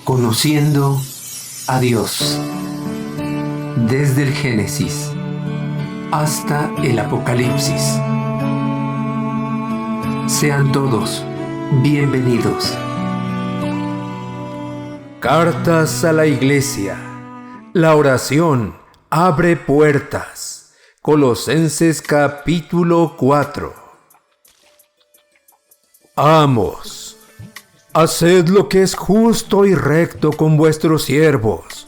Conociendo a Dios, desde el Génesis hasta el Apocalipsis. Sean todos bienvenidos. Cartas a la Iglesia. La oración abre puertas. Colosenses capítulo 4. Amos, haced lo que es justo y recto con vuestros siervos,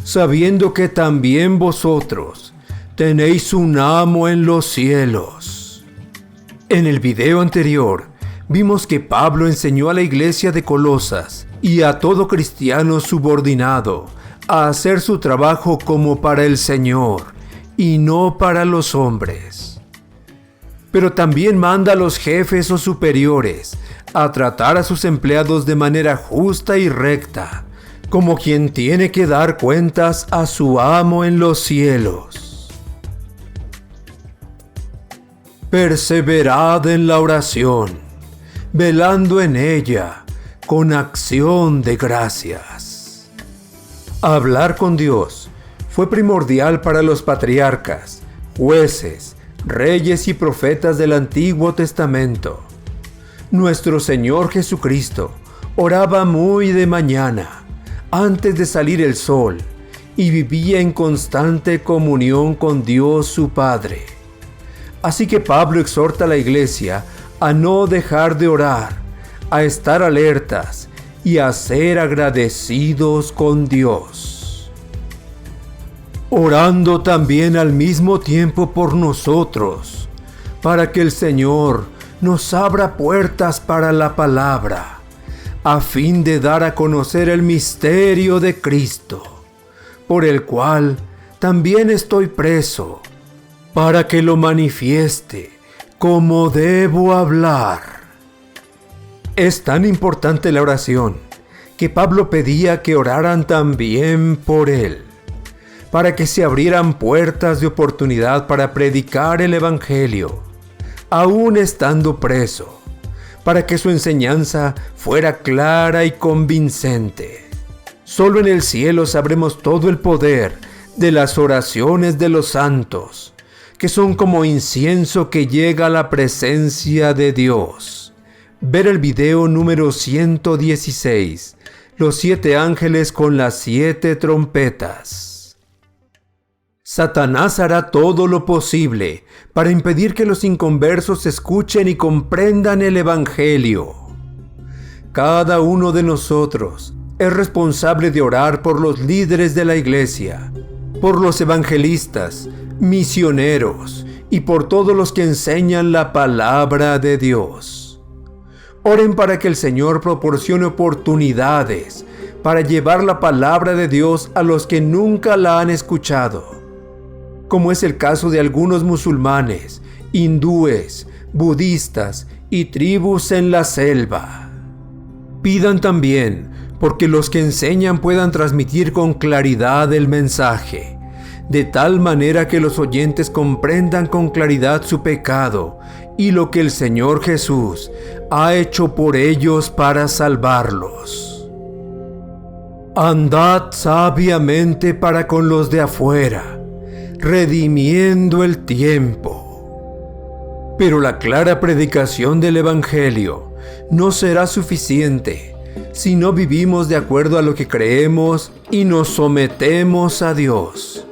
sabiendo que también vosotros tenéis un amo en los cielos. En el video anterior, vimos que Pablo enseñó a la iglesia de Colosas y a todo cristiano subordinado a hacer su trabajo como para el Señor y no para los hombres. Pero también manda a los jefes o superiores a tratar a sus empleados de manera justa y recta, como quien tiene que dar cuentas a su amo en los cielos. Perseverad en la oración, velando en ella con acción de gracias. Hablar con Dios fue primordial para los patriarcas, jueces, reyes y profetas del Antiguo Testamento. Nuestro Señor Jesucristo oraba muy de mañana, antes de salir el sol, y vivía en constante comunión con Dios su Padre. Así que Pablo exhorta a la iglesia a no dejar de orar, a estar alertas y a ser agradecidos con Dios. Orando también al mismo tiempo por nosotros, para que el Señor nos abra puertas para la palabra, a fin de dar a conocer el misterio de Cristo, por el cual también estoy preso, para que lo manifieste como debo hablar. Es tan importante la oración, que Pablo pedía que oraran también por él, para que se abrieran puertas de oportunidad para predicar el Evangelio, aún estando preso, para que su enseñanza fuera clara y convincente. Solo en el cielo sabremos todo el poder de las oraciones de los santos, que son como incienso que llega a la presencia de Dios. Ver el video número 116, los 7 ángeles con las 7 trompetas. Satanás hará todo lo posible para impedir que los inconversos escuchen y comprendan el Evangelio. Cada uno de nosotros es responsable de orar por los líderes de la iglesia, por los evangelistas, misioneros y por todos los que enseñan la palabra de Dios. Oren para que el Señor proporcione oportunidades para llevar la palabra de Dios a los que nunca la han escuchado, como es el caso de algunos musulmanes, hindúes, budistas y tribus en la selva. Pidan también porque los que enseñan puedan transmitir con claridad el mensaje, de tal manera que los oyentes comprendan con claridad su pecado y lo que el Señor Jesús ha hecho por ellos para salvarlos. Andad sabiamente para con los de afuera, redimiendo el tiempo. Pero la clara predicación del Evangelio no será suficiente si no vivimos de acuerdo a lo que creemos y nos sometemos a Dios.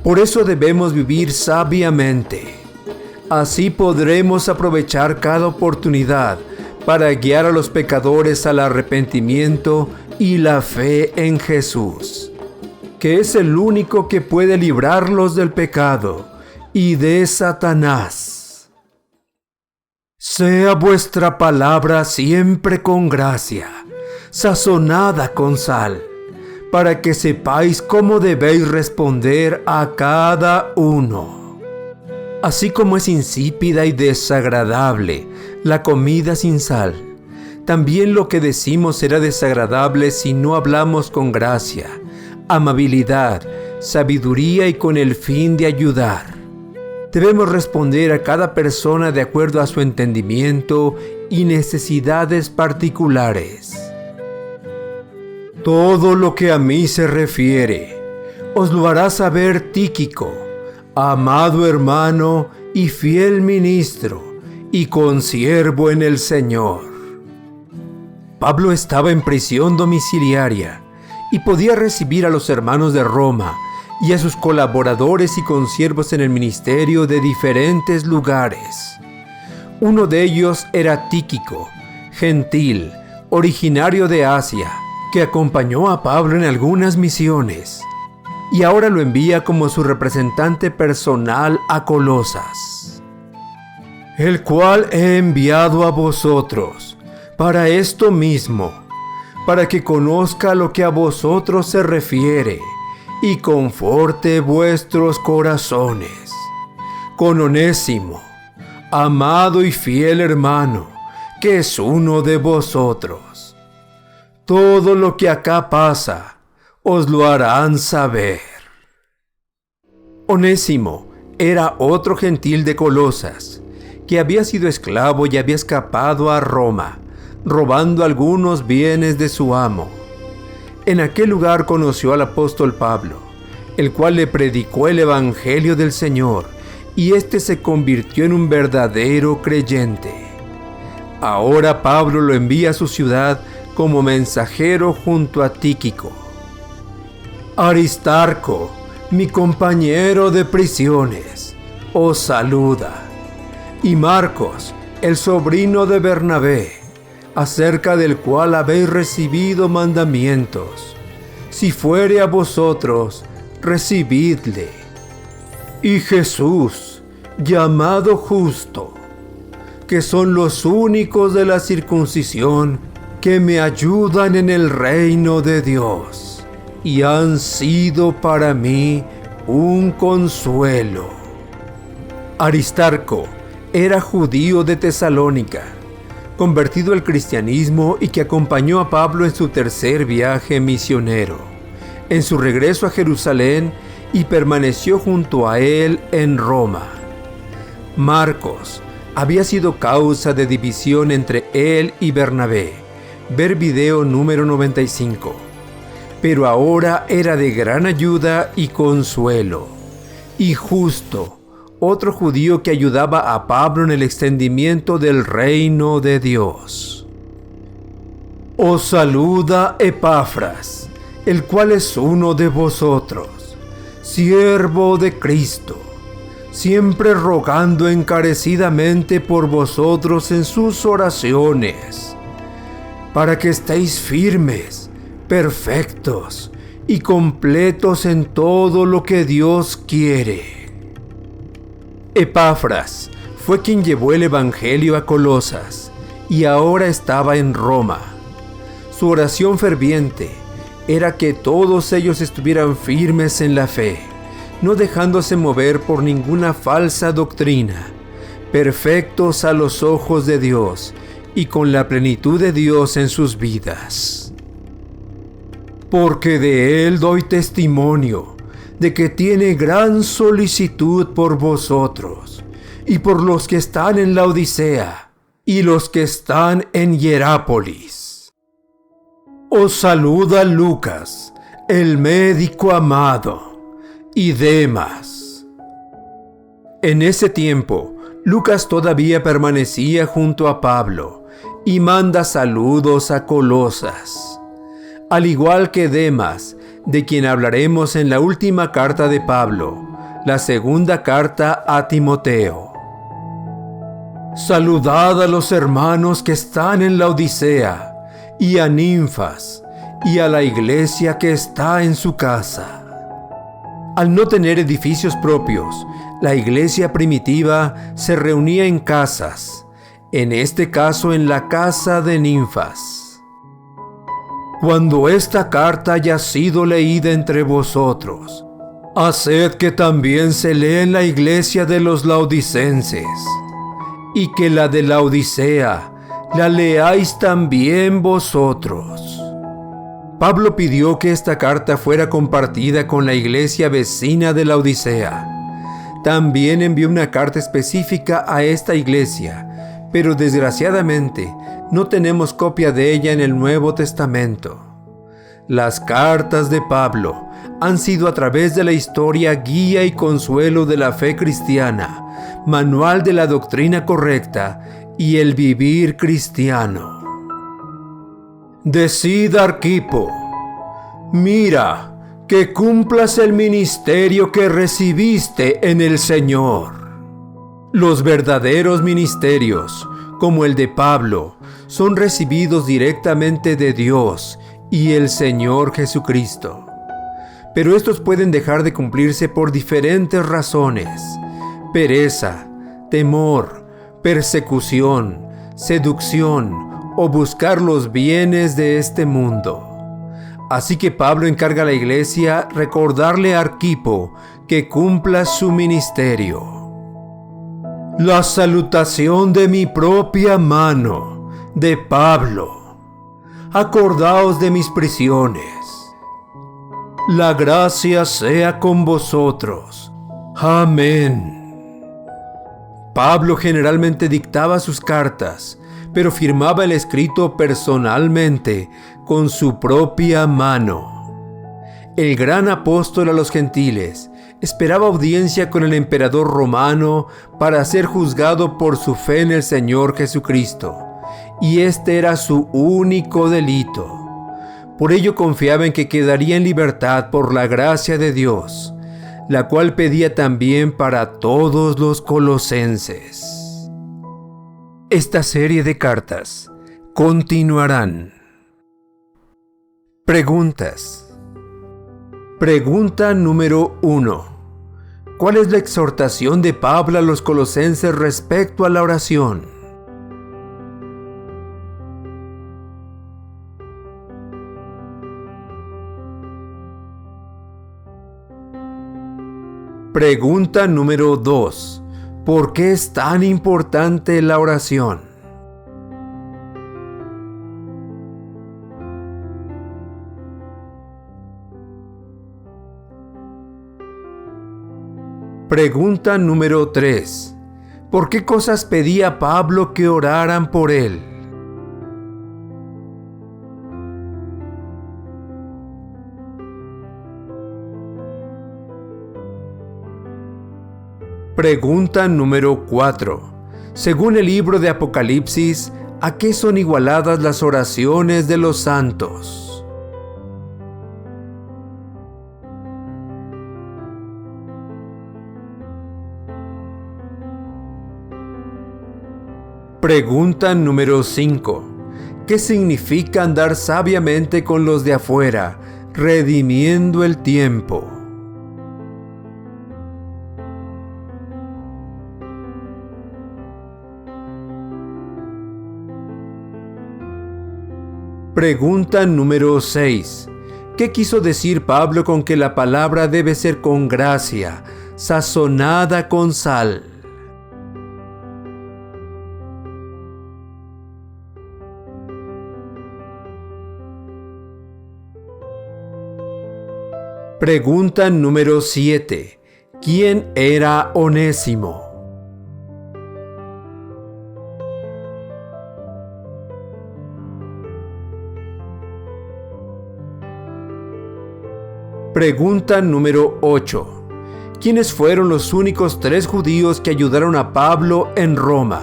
Por eso debemos vivir sabiamente. Así podremos aprovechar cada oportunidad para guiar a los pecadores al arrepentimiento y la fe en Jesús, que es el único que puede librarlos del pecado y de Satanás. Sea vuestra palabra siempre con gracia, sazonada con sal, para que sepáis cómo debéis responder a cada uno. Así como es insípida y desagradable la comida sin sal, también lo que decimos será desagradable si no hablamos con gracia, amabilidad, sabiduría y con el fin de ayudar. Debemos responder a cada persona de acuerdo a su entendimiento y necesidades particulares. Todo lo que a mí se refiere, os lo hará saber Tíquico, amado hermano y fiel ministro, y consiervo en el Señor. Pablo estaba en prisión domiciliaria y podía recibir a los hermanos de Roma y a sus colaboradores y consiervos en el ministerio de diferentes lugares. Uno de ellos era Tíquico, gentil, originario de Asia, que acompañó a Pablo en algunas misiones, y ahora lo envía como su representante personal a Colosas, el cual he enviado a vosotros para esto mismo, para que conozca lo que a vosotros se refiere y conforte vuestros corazones. Con Onésimo, amado y fiel hermano, que es uno de vosotros. Todo lo que acá pasa, os lo harán saber. Onésimo era otro gentil de Colosas, que había sido esclavo y había escapado a Roma, robando algunos bienes de su amo. En aquel lugar conoció al apóstol Pablo, el cual le predicó el evangelio del Señor, y éste se convirtió en un verdadero creyente. Ahora Pablo lo envía a su ciudad como mensajero junto a Tíquico. Aristarco, mi compañero de prisiones, os saluda, y Marcos, el sobrino de Bernabé, acerca del cual habéis recibido mandamientos. Si fuere a vosotros, recibidle. Y Jesús, llamado Justo, que son los únicos de la circuncisión que me ayudan en el reino de Dios, y han sido para mí un consuelo. Aristarco era judío de Tesalónica, convertido al cristianismo y que acompañó a Pablo en su tercer viaje misionero, en su regreso a Jerusalén, y permaneció junto a él en Roma. Marcos había sido causa de división entre él y Bernabé, ver video número 95, pero ahora era de gran ayuda y consuelo. Y Justo, otro judío que ayudaba a Pablo en el extendimiento del reino de Dios. Os saluda Epafras, el cual es uno de vosotros, siervo de Cristo, siempre rogando encarecidamente por vosotros en sus oraciones, para que estéis firmes, perfectos y completos en todo lo que Dios quiere. Epafras fue quien llevó el evangelio a Colosas y ahora estaba en Roma. Su oración ferviente era que todos ellos estuvieran firmes en la fe, no dejándose mover por ninguna falsa doctrina, perfectos a los ojos de Dios y con la plenitud de Dios en sus vidas. Porque de él doy testimonio de que tiene gran solicitud por vosotros y por los que están en Laodicea y los que están en Hierápolis. Os saluda Lucas, el médico amado, y Demas. En ese tiempo, Lucas todavía permanecía junto a Pablo y manda saludos a Colosas, al igual que Demas, de quien hablaremos en la última carta de Pablo, la segunda carta a Timoteo. Saludad a los hermanos que están en Laodicea, y a Ninfas, y a la iglesia que está en su casa. Al no tener edificios propios, la iglesia primitiva se reunía en casas, en este caso en la casa de Ninfas. Cuando esta carta haya sido leída entre vosotros, haced que también se lea en la iglesia de los laodicenses, y que la de Laodicea la leáis también vosotros. Pablo pidió que esta carta fuera compartida con la iglesia vecina de Laodicea. También envió una carta específica a esta iglesia, pero desgraciadamente no tenemos copia de ella en el Nuevo Testamento. Las cartas de Pablo han sido a través de la historia guía y consuelo de la fe cristiana, manual de la doctrina correcta y el vivir cristiano. Decid a Arquipo: mira, que cumplas el ministerio que recibiste en el Señor. Los verdaderos ministerios, como el de Pablo, son recibidos directamente de Dios y el Señor Jesucristo. Pero estos pueden dejar de cumplirse por diferentes razones: pereza, temor, persecución, seducción o buscar los bienes de este mundo. Así que Pablo encarga a la iglesia recordarle a Arquipo que cumpla su ministerio. La salutación de mi propia mano, de Pablo. Acordaos de mis prisiones. La gracia sea con vosotros. Amén. Pablo generalmente dictaba sus cartas, pero firmaba el escrito personalmente con su propia mano. El gran apóstol a los gentiles esperaba audiencia con el emperador romano para ser juzgado por su fe en el Señor Jesucristo, y este era su único delito. Por ello confiaba en que quedaría en libertad por la gracia de Dios, la cual pedía también para todos los colosenses. Esta serie de cartas continuarán. Preguntas. Pregunta número 1. ¿Cuál es la exhortación de Pablo a los colosenses respecto a la oración? Pregunta número 2. ¿Por qué es tan importante la oración? Pregunta número 3. ¿Por qué cosas pedía Pablo que oraran por él? Pregunta número 4. Según el libro de Apocalipsis, ¿a qué son igualadas las oraciones de los santos? Pregunta número 5. ¿Qué significa andar sabiamente con los de afuera, redimiendo el tiempo? Pregunta número 6. ¿Qué quiso decir Pablo con que la palabra debe ser con gracia, sazonada con sal? Pregunta número 7. ¿Quién era Onésimo? Pregunta número 8. ¿Quiénes fueron los únicos 3 judíos que ayudaron a Pablo en Roma?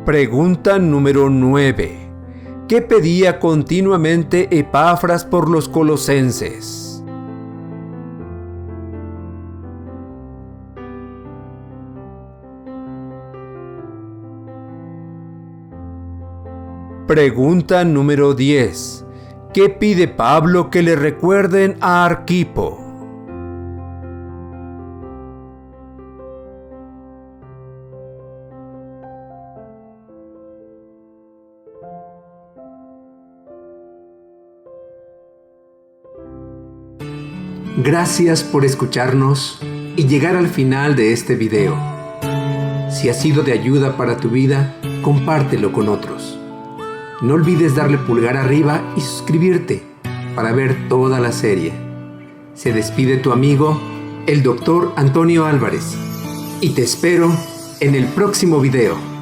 Pregunta número 9. ¿Qué pedía continuamente Epafras por los colosenses? Pregunta número 10. ¿Qué pide Pablo que le recuerden a Arquipo? Gracias por escucharnos y llegar al final de este video. Si ha sido de ayuda para tu vida, compártelo con otros. No olvides darle pulgar arriba y suscribirte para ver toda la serie. Se despide tu amigo el Dr. Antonio Álvarez. Y te espero en el próximo video.